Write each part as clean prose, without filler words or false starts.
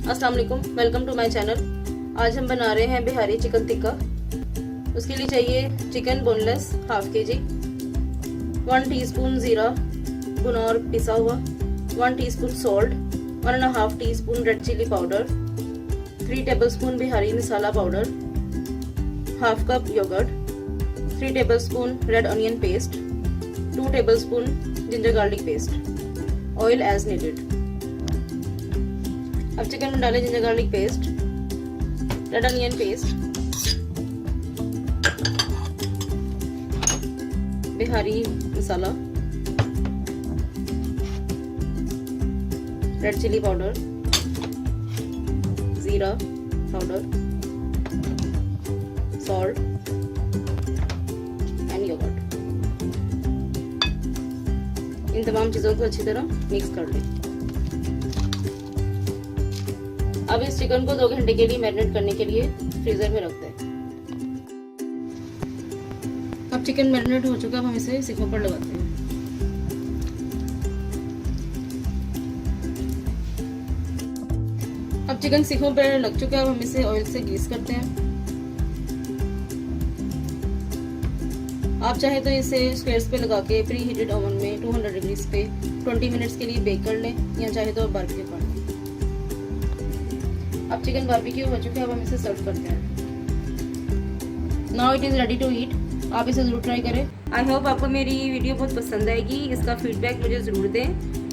अस्सलाम वालेकुम, welcome to my channel. आज हम बना रहे हैं बिहारी चिकन टिक्का। उसके लिए चाहिए chicken boneless half kg, 1 teaspoon ज़ीरा भुना और पिसा हुआ, 1 teaspoon salt, 1.5 teaspoon red chilli powder, 3 tablespoon Bihari masala powder, half cup yogurt, 3 tablespoon red onion paste, 2 tablespoon ginger garlic paste, oil as needed. अब चिकन में डालें ginger garlic paste, red onion paste, Bihari masala, red chilli powder, जीरा powder, salt and yogurt. इन तमाम चीज़ों को अच्छी तरह मिक्स कर लें। अब इस चिकन को 2 घंटे के लिए मैरिनेट करने के लिए फ्रीजर में रख दें। अब चिकन मैरिनेट हो चुका है, अब हम इसे सीखों पर लगाते हैं। अब चिकन सीखों पर लग चुका है, अब हम इसे ऑयल से ग्रीस करते हैं। आप चाहे तो इसे स्क्वेयर्स पे लगा के प्री हीटेड ओवन में 200 डिग्रीज पे 20 मिनट्स के लिए बेक कर लें, या चाहे तो बारबेक्यू कर लें। अब चिकन बारबेक्यू हो चुका है, अब हम इसे सर्व करते हैं। Now it is ready to eat. आप इसे ज़रूर ट्राई करें। आई होप आपको मेरी वीडियो बहुत पसंद आएगी। इसका फीडबैक मुझे ज़रूर दें।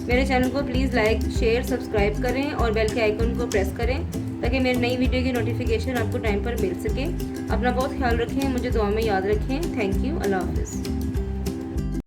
मेरे चैनल को प्लीज़ लाइक शेयर सब्सक्राइब करें और बेल के आइकन को प्रेस करें ताकि मेरी नई वीडियो की नोटिफिकेशन आपको टाइम पर मिल सके। अपना बहुत ख्याल रखें, मुझे दुआ में याद रखें। Thank you. अल्लाह हाफिज़।